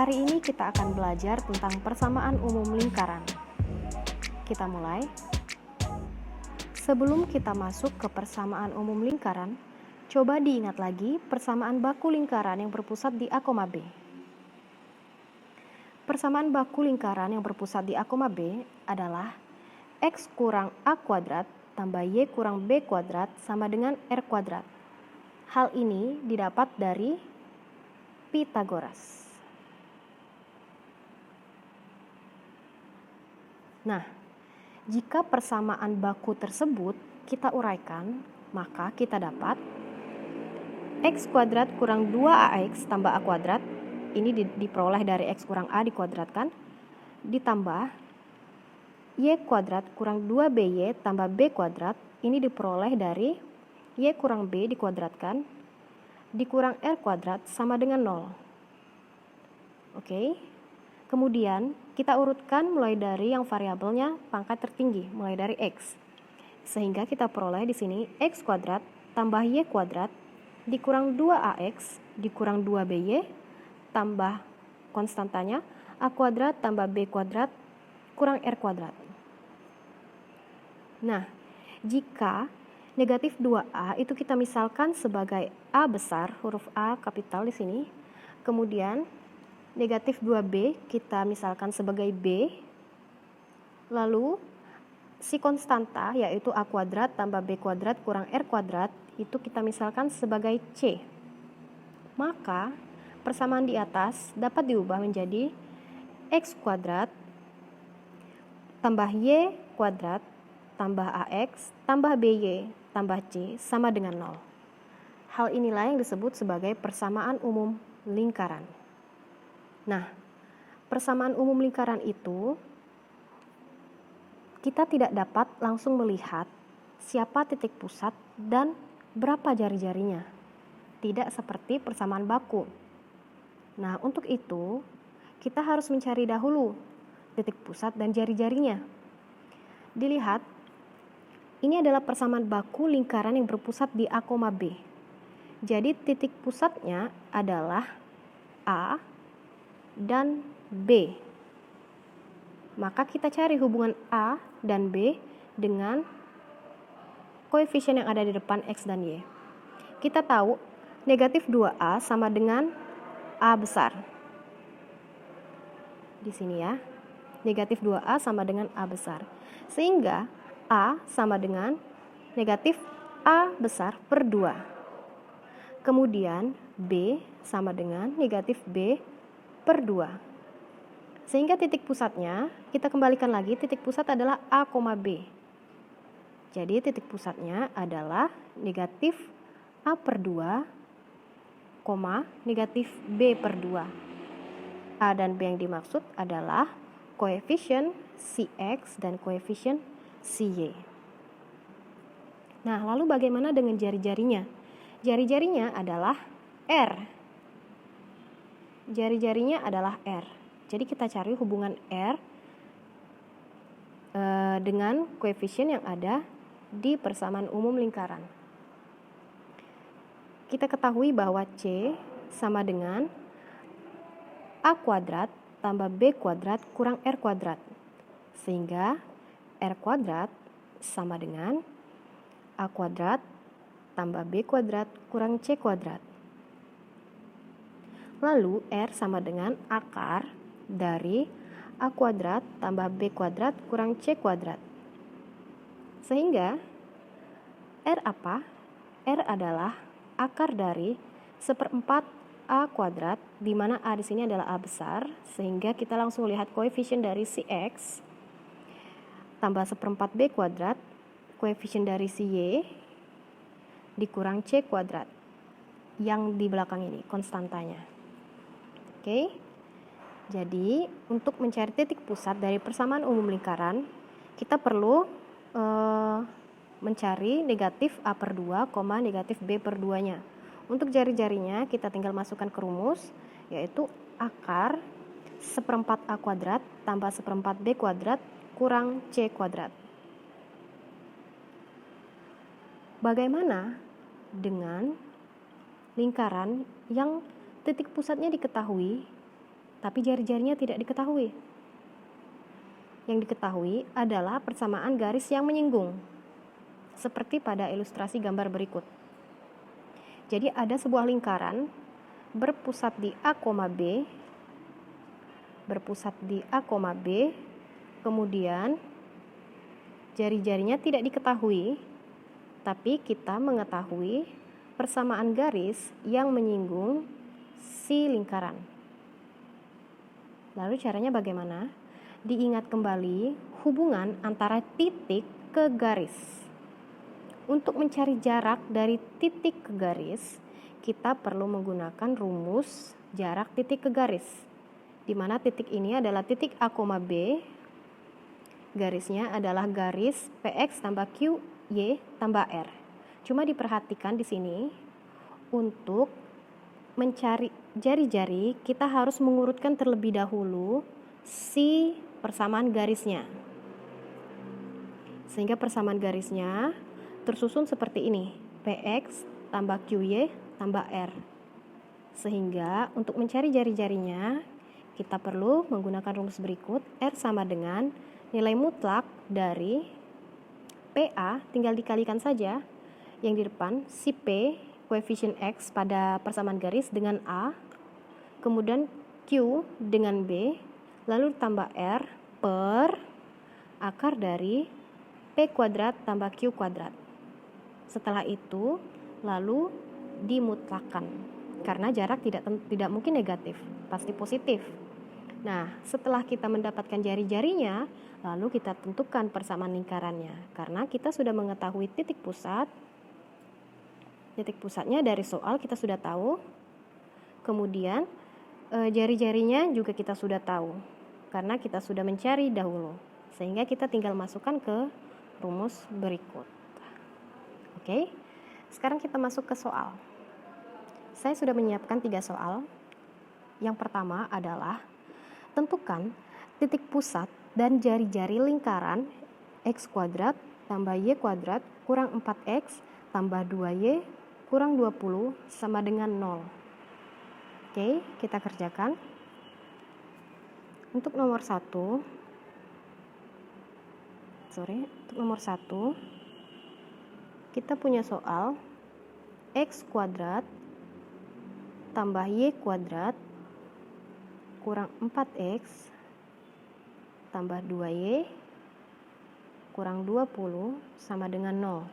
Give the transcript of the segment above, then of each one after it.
Hari ini kita akan belajar tentang persamaan umum lingkaran. Kita mulai. Sebelum kita masuk ke persamaan umum lingkaran, coba diingat lagi persamaan baku lingkaran yang berpusat di A, B. Persamaan baku lingkaran yang berpusat di A, B adalah X kurang A kuadrat tambah Y kurang B kuadrat sama dengan R kuadrat. Hal ini didapat dari Pythagoras. Nah, jika persamaan baku tersebut kita uraikan, maka kita dapat X kuadrat kurang 2AX tambah A kuadrat, ini diperoleh dari X kurang A dikuadratkan, ditambah Y kuadrat kurang 2BY tambah B kuadrat, ini diperoleh dari Y kurang B dikuadratkan, dikurang R kuadrat sama dengan 0. Oke. Kemudian kita urutkan mulai dari yang variabelnya pangkat tertinggi, mulai dari X. Sehingga kita peroleh di sini X kuadrat tambah Y kuadrat dikurang 2AX dikurang 2BY tambah konstantanya A kuadrat tambah B kuadrat kurang R kuadrat. Nah, jika negatif 2A itu kita misalkan sebagai A besar, huruf A kapital di sini. Kemudian negatif 2B kita misalkan sebagai B. Lalu si konstanta yaitu A kuadrat tambah B kuadrat kurang R kuadrat itu kita misalkan sebagai C. Maka persamaan di atas dapat diubah menjadi X kuadrat tambah Y kuadrat tambah AX tambah BY tambah C sama dengan 0. Hal inilah yang disebut sebagai persamaan umum lingkaran. Nah, persamaan umum lingkaran itu kita tidak dapat langsung melihat siapa titik pusat dan berapa jari-jarinya. Tidak seperti persamaan baku. Nah, untuk itu kita harus mencari dahulu titik pusat dan jari-jarinya. Dilihat, ini adalah persamaan baku lingkaran yang berpusat di A, B. Jadi titik pusatnya adalah A dan B. Maka kita cari hubungan A dan B dengan koefisien yang ada di depan X dan Y. Kita tahu negatif 2A sama dengan A besar. Di sini ya, negatif 2A sama dengan A besar. Sehingga A sama dengan negatif A besar per 2. Kemudian B sama dengan negatif B per 2. Sehingga titik pusatnya, kita kembalikan lagi, titik pusat adalah A, B. Jadi titik pusatnya adalah negatif A per 2, negatif B per 2. A dan B yang dimaksud adalah koefisien si X dan koefisien si Y. Nah, lalu bagaimana dengan jari-jarinya? Jari-jarinya adalah R. Jari-jarinya adalah R. Jadi kita cari hubungan R dengan koefisien yang ada di persamaan umum lingkaran. Kita ketahui bahwa C sama dengan A kuadrat tambah B kuadrat kurang R kuadrat. Sehingga R kuadrat sama dengan A kuadrat tambah B kuadrat kurang C kuadrat. Lalu R sama dengan akar dari A kuadrat tambah B kuadrat kurang C kuadrat. Sehingga R apa? R adalah akar dari 1/4 A kuadrat, di mana A di sini adalah A besar, sehingga kita langsung lihat koefisien dari si X tambah 1/4 B kuadrat, koefisien dari si Y dikurang C kuadrat. Yang di belakang ini konstantanya. Oke. Jadi, untuk mencari titik pusat dari persamaan umum lingkaran, kita perlu mencari negatif A per 2, negatif B per 2-nya. Untuk jari-jarinya, kita tinggal masukkan ke rumus, yaitu akar 1/4 A kuadrat tambah 1/4 B kuadrat kurang C kuadrat. Bagaimana dengan lingkaran yang titik pusatnya diketahui tapi jari-jarinya tidak diketahui. Yang diketahui adalah persamaan garis yang menyinggung, seperti pada ilustrasi gambar berikut. Jadi ada sebuah lingkaran berpusat di A, B, kemudian jari-jarinya tidak diketahui, tapi kita mengetahui persamaan garis yang menyinggung si lingkaran. Lalu caranya bagaimana? Diingat kembali hubungan antara titik ke garis. Untuk mencari jarak dari titik ke garis, kita perlu menggunakan rumus jarak titik ke garis, di mana titik ini adalah titik A, B, garisnya adalah garis PX tambah QY tambah R. Cuma diperhatikan di sini, untuk mencari jari-jari kita harus mengurutkan terlebih dahulu si persamaan garisnya, sehingga persamaan garisnya tersusun seperti ini, PX tambah QY tambah R. Sehingga untuk mencari jari-jarinya kita perlu menggunakan rumus berikut. R sama dengan nilai mutlak dari PA, tinggal dikalikan saja yang di depan si P, koefisien X pada persamaan garis dengan A, kemudian Q dengan B, lalu tambah R per akar dari P kuadrat tambah Q kuadrat. Setelah itu lalu dimutlakkan, karena jarak tidak mungkin negatif, pasti positif. Nah, setelah kita mendapatkan jari-jarinya, lalu kita tentukan persamaan lingkarannya, karena kita sudah mengetahui titik pusat. Titik pusatnya dari soal kita sudah tahu, kemudian jari-jarinya juga kita sudah tahu, karena kita sudah mencari dahulu, sehingga kita tinggal masukkan ke rumus berikut. Oke, sekarang kita masuk ke soal. Saya sudah menyiapkan 3 soal. Yang pertama adalah tentukan titik pusat dan jari-jari lingkaran X kuadrat tambah Y kuadrat kurang 4X tambah 2Y kurang 20 sama dengan 0. Oke, kita kerjakan. Untuk nomor 1, kita punya soal X kuadrat tambah Y kuadrat kurang 4X tambah 2Y kurang 20 sama dengan 0.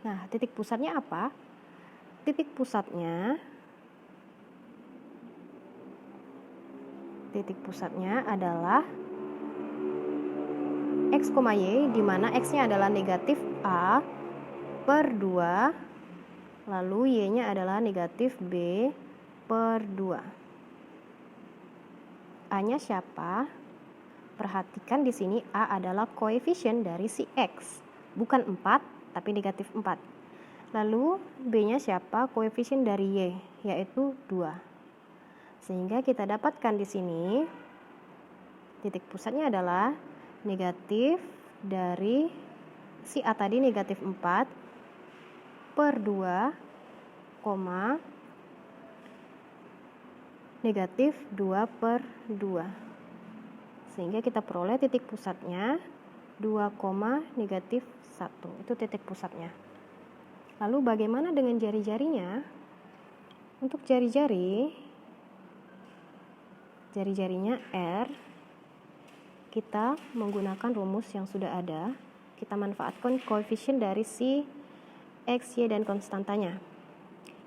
Nah, titik pusatnya apa? Titik pusatnya adalah X, Y, di mana X-nya adalah negatif A per 2, lalu Y-nya adalah negatif B per 2. A-nya siapa? Perhatikan di sini A adalah koefisien dari si X, bukan 4 tapi negatif 4. Lalu B-nya siapa? Koefisien dari Y, yaitu 2. Sehingga kita dapatkan di sini titik pusatnya adalah negatif dari si A tadi negatif 4 per 2, negatif 2 per 2. Sehingga kita peroleh titik pusatnya 2, negatif 1. Itu titik pusatnya. Lalu bagaimana dengan jari-jarinya? Untuk jari-jarinya R, kita menggunakan rumus yang sudah ada. Kita manfaatkan koefisien dari si X, Y, dan konstantanya,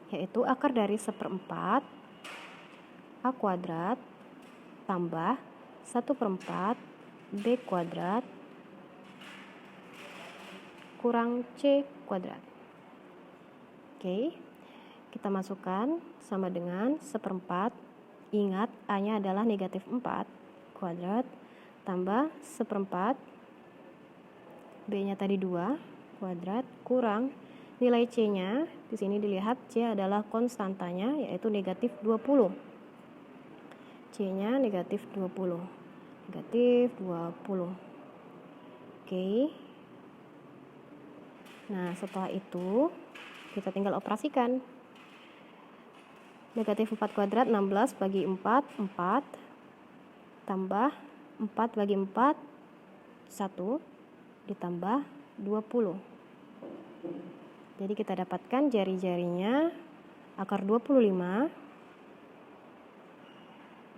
yaitu akar dari 1/4 A kuadrat tambah 1/4 B kuadrat kurang C kuadrat. Oke, kita masukkan sama dengan 1/4. Ingat, A-nya adalah negatif 4 kuadrat tambah 1/4 B-nya tadi 2 kuadrat kurang nilai C-nya. Di sini dilihat C adalah konstantanya, yaitu negatif 20. C-nya negatif 20. Oke. Nah, setelah itu kita tinggal operasikan. Negatif 4 kuadrat 16 bagi 4, 4. Tambah 4 bagi 4, 1. Ditambah 20. Jadi kita dapatkan jari-jarinya akar 25,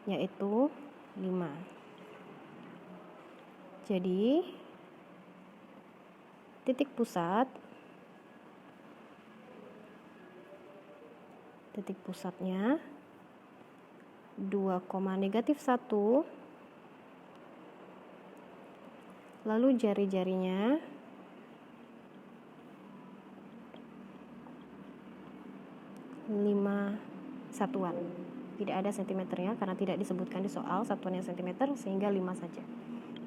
yaitu 5. Jadi titik pusatnya 2, negatif 1, lalu jari-jarinya 5 satuan. Tidak ada sentimeternya karena tidak disebutkan di soal satuannya sentimeter, sehingga 5 saja.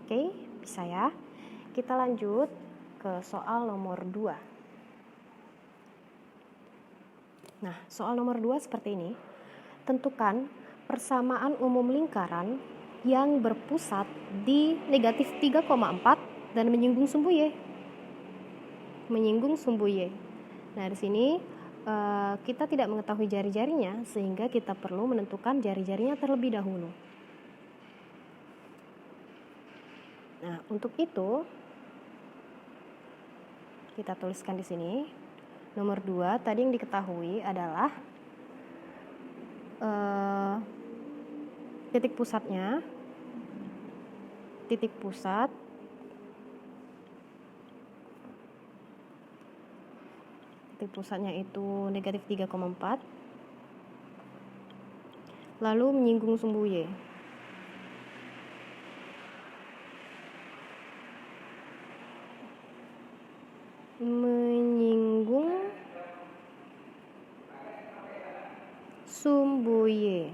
Oke, bisa ya. Kita lanjut ke soal nomor 2. Nah, soal nomor 2 seperti ini. Tentukan persamaan umum lingkaran yang berpusat di negatif 3,4 dan menyinggung sumbu Y. Nah, di sini kita tidak mengetahui jari-jarinya, sehingga kita perlu menentukan jari-jarinya terlebih dahulu. Nah, untuk itu kita tuliskan di sini. Nomor 2 tadi yang diketahui adalah titik pusatnya, itu negatif 3,4, lalu menyinggung sumbu Y. Menyinggung sumbu Y.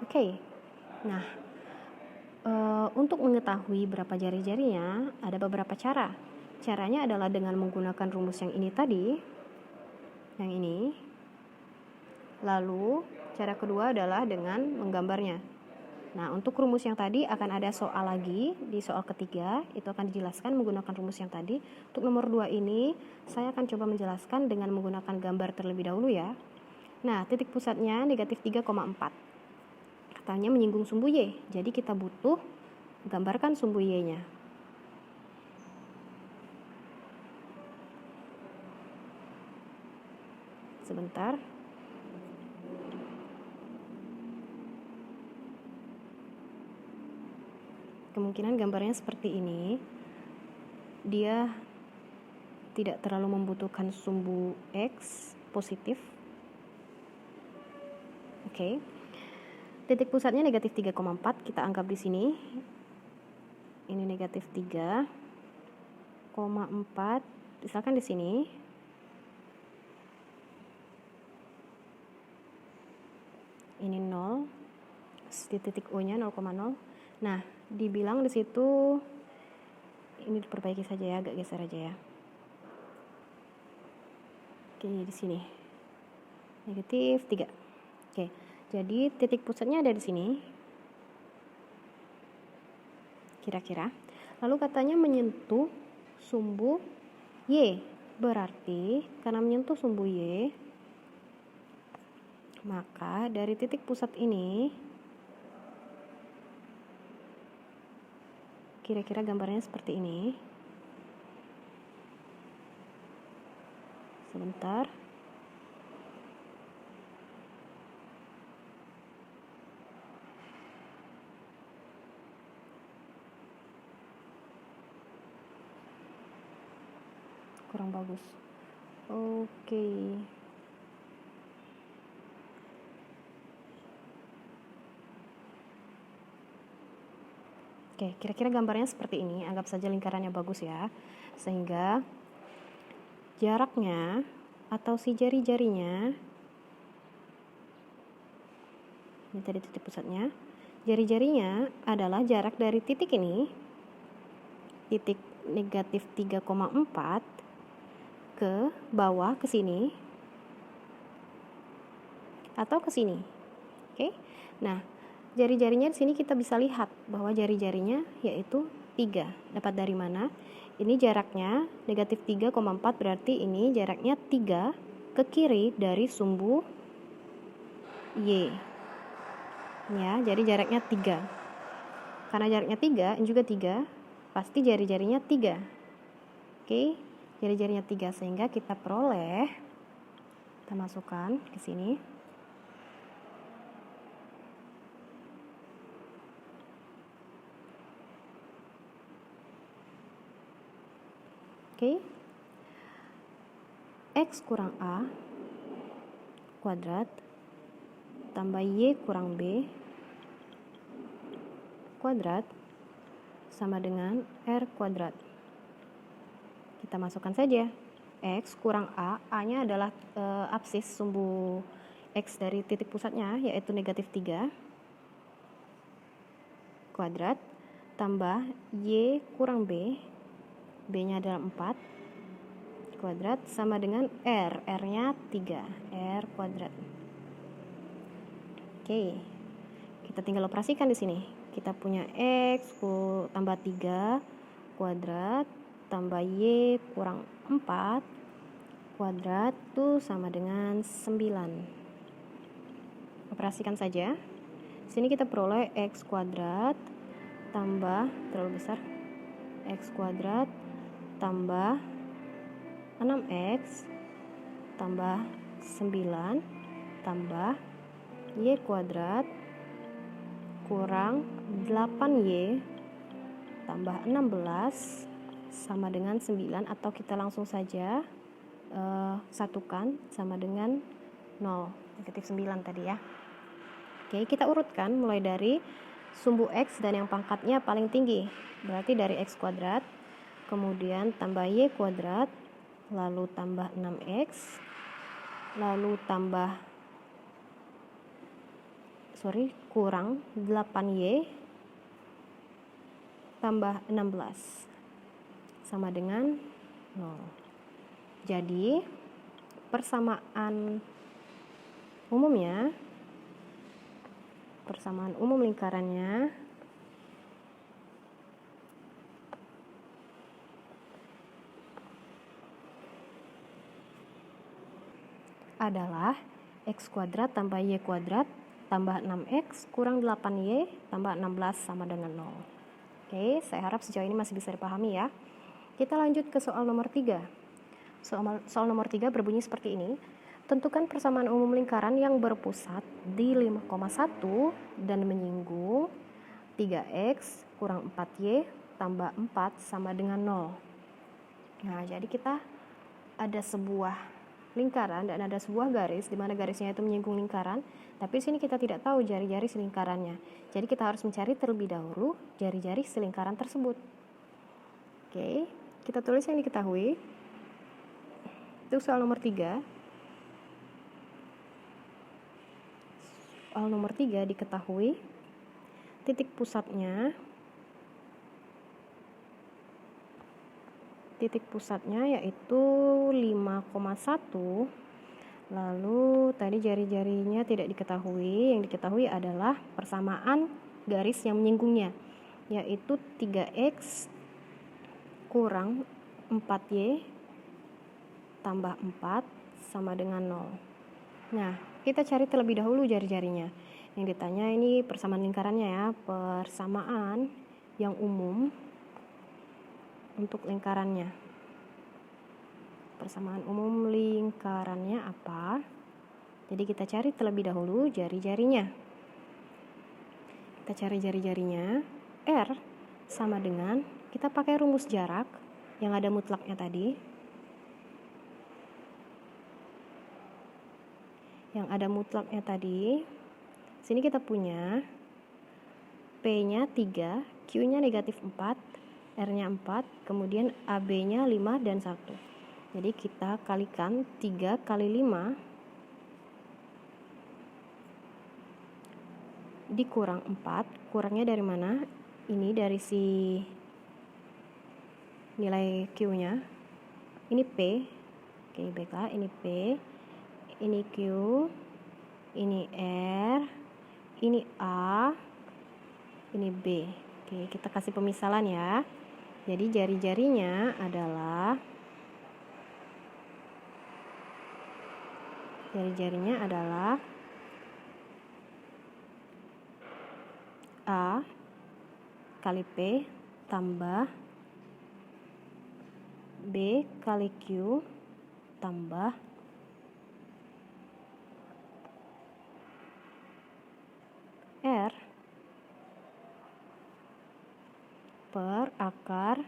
Oke. Nah, untuk mengetahui berapa jari-jarinya ada beberapa cara. Caranya adalah dengan menggunakan rumus yang ini tadi, yang ini. Lalu cara kedua adalah dengan menggambarnya. Nah, untuk rumus yang tadi akan ada soal lagi di soal ketiga, itu akan dijelaskan menggunakan rumus yang tadi. Untuk nomor 2 ini saya akan coba menjelaskan dengan menggunakan gambar terlebih dahulu ya. Nah, titik pusatnya negatif 3,4. Katanya menyinggung sumbu Y, jadi kita butuh gambarkan sumbu Y-nya. Sebentar. Kemungkinan gambarnya seperti ini. Dia tidak terlalu membutuhkan sumbu X positif. Oke. Titik pusatnya negatif 3,4, kita anggap di sini. Ini negatif 3,4, misalkan di sini. Ini 0, di titik O-nya 0,0. Nah, dibilang di situ, ini diperbaiki saja ya, agak geser aja ya. Oke, di sini negatif 3. Oke, jadi titik pusatnya ada di sini, kira-kira. Lalu katanya menyentuh sumbu Y. Berarti karena menyentuh sumbu Y, maka dari titik pusat ini, kira-kira gambarnya seperti ini. Sebentar. Kurang bagus. Oke. Oke, kira-kira gambarnya seperti ini. Anggap saja lingkarannya bagus ya. Sehingga jaraknya atau si jari-jarinya, ini tadi titik pusatnya, jari-jarinya adalah jarak dari titik ini, titik negatif 3,4 ke bawah ke sini atau ke sini. Oke. Nah, jari-jarinya di sini kita bisa lihat bahwa jari-jarinya yaitu 3. Dapat dari mana? Ini jaraknya negatif 3,4, berarti ini jaraknya 3 ke kiri dari sumbu Y. Ya, jadi jaraknya 3. Karena jaraknya 3, ini juga 3, pasti jari-jarinya 3. Oke, jari-jarinya 3, sehingga kita peroleh, kita masukkan ke sini. Oke, X kurang A kuadrat tambah Y kurang B kuadrat sama dengan R kuadrat. Kita masukkan saja. X kurang A, A-nya adalah absis sumbu X dari titik pusatnya, yaitu negatif 3 kuadrat tambah Y kurang B, B-nya adalah 4 kuadrat sama dengan R, R-nya 3, R kuadrat. Oke, kita tinggal operasikan di sini. Kita punya X tambah 3 kuadrat tambah Y kurang 4 kuadrat itu sama dengan 9. Operasikan saja. Sini kita peroleh X kuadrat tambah, terlalu besar, X kuadrat tambah 6X tambah 9 tambah Y kuadrat kurang 8Y tambah 16 sama dengan 9, atau kita langsung saja satukan sama dengan 0, negatif 9 tadi ya. Oke, kita urutkan mulai dari sumbu X dan yang pangkatnya paling tinggi, berarti dari X kuadrat, kemudian tambah Y kuadrat, lalu tambah 6X, lalu kurang 8Y tambah 16 sama dengan 0. Jadi persamaan umum lingkarannya adalah X kuadrat tambah Y kuadrat tambah 6X kurang 8Y tambah 16 sama dengan 0. Oke, saya harap sejauh ini masih bisa dipahami ya. Kita lanjut ke soal nomor 3. Soal nomor 3 berbunyi seperti ini. Tentukan persamaan umum lingkaran yang berpusat di 5,1 dan menyinggung 3X kurang 4Y tambah 4 sama dengan 0. Nah, jadi kita ada sebuah lingkaran dan ada sebuah garis, di mana garisnya itu menyinggung lingkaran, tapi di sini kita tidak tahu jari-jari selingkarannya. Jadi kita harus mencari terlebih dahulu jari-jari selingkaran tersebut. Oke, kita tulis yang diketahui. Itu soal nomor 3. Soal nomor 3 diketahui titik pusatnya yaitu 5,1. Lalu tadi jari-jarinya tidak diketahui. Yang diketahui adalah persamaan garis yang menyinggungnya, yaitu 3X kurang 4Y tambah 4 sama dengan 0. Nah, kita cari terlebih dahulu jari-jarinya. Yang ditanya ini persamaan lingkarannya ya, persamaan yang umum untuk lingkarannya. Persamaan umum lingkarannya apa? Jadi kita cari terlebih dahulu jari-jarinya. Kita cari jari-jarinya. R sama dengan, kita pakai rumus jarak yang ada mutlaknya tadi. Sini kita punya P-nya 3, Q-nya negatif 4, R-nya 4, kemudian AB-nya 5 dan 1. Jadi kita kalikan 3 kali 5 dikurang 4. Kurangnya dari mana? Ini dari si nilai Q-nya. Ini P. Oke, baiklah, ini P. Ini Q. Ini R. Ini A. Ini B. Oke, kita kasih pemisalan ya. Jadi jari-jarinya adalah A kali P tambah B kali Q tambah R per akar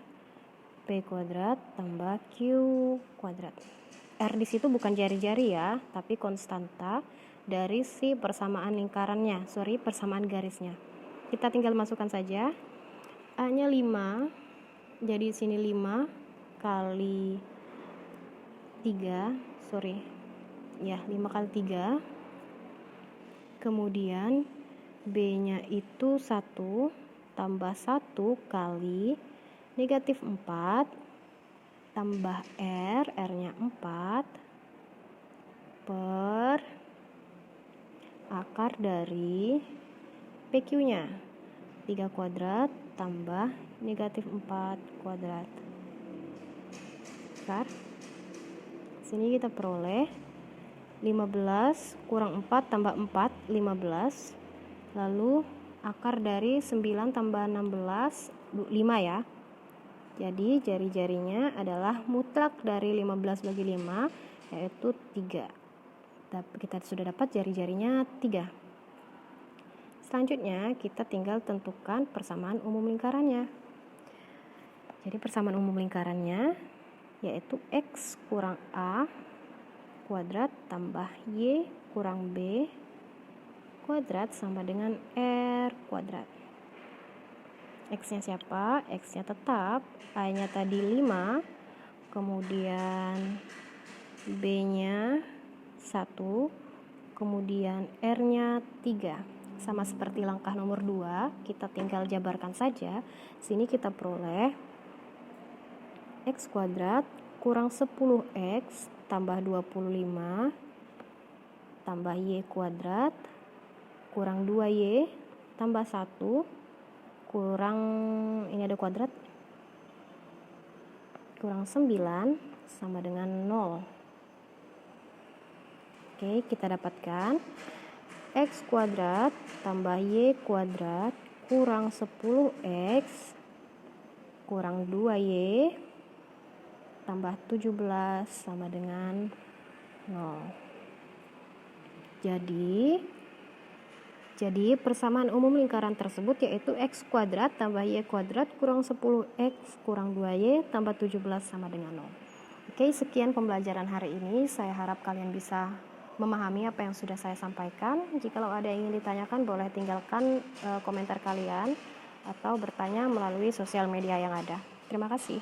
P kuadrat tambah Q kuadrat. R di situ bukan jari-jari ya, tapi konstanta dari si persamaan lingkarannya, persamaan garisnya. Kita tinggal masukkan saja. A-nya 5, jadi sini 5 kali 3, 5 kali 3. Kemudian B-nya itu 1 tambah 1 kali negatif 4 tambah R-nya 4 per akar dari PQ-nya 3 kuadrat tambah negatif 4 kuadrat. Akar sini kita peroleh 15 kurang 4 tambah 4, 15. Lalu akar dari 9 tambah 16, 5 ya. Jadi jari-jarinya adalah mutlak dari 15 bagi 5, yaitu 3. Kita sudah dapat jari-jarinya 3. Selanjutnya kita tinggal tentukan persamaan umum lingkarannya. Jadi persamaan umum lingkarannya yaitu X kurang A kuadrat tambah Y kurang B kuadrat sama dengan R kuadrat. X-nya siapa? X-nya tetap, A-nya tadi 5, kemudian B-nya 1, kemudian R-nya 3. Sama seperti langkah nomor 2, kita tinggal jabarkan saja. Sini kita peroleh X kuadrat kurang 10X tambah 25 tambah Y kuadrat kurang 2Y tambah 1 kurang, ini ada kuadrat, kurang 9 sama dengan 0. Oke, kita dapatkan X kuadrat tambah Y kuadrat kurang 10X kurang 2Y tambah 17 sama dengan 0. Jadi persamaan umum lingkaran tersebut yaitu X kuadrat tambah Y kuadrat kurang 10X kurang 2Y tambah 17 sama dengan 0. Oke, sekian pembelajaran hari ini. Saya harap kalian bisa memahami apa yang sudah saya sampaikan. Jikalau ada yang ingin ditanyakan, boleh tinggalkan komentar kalian atau bertanya melalui sosial media yang ada. Terima kasih.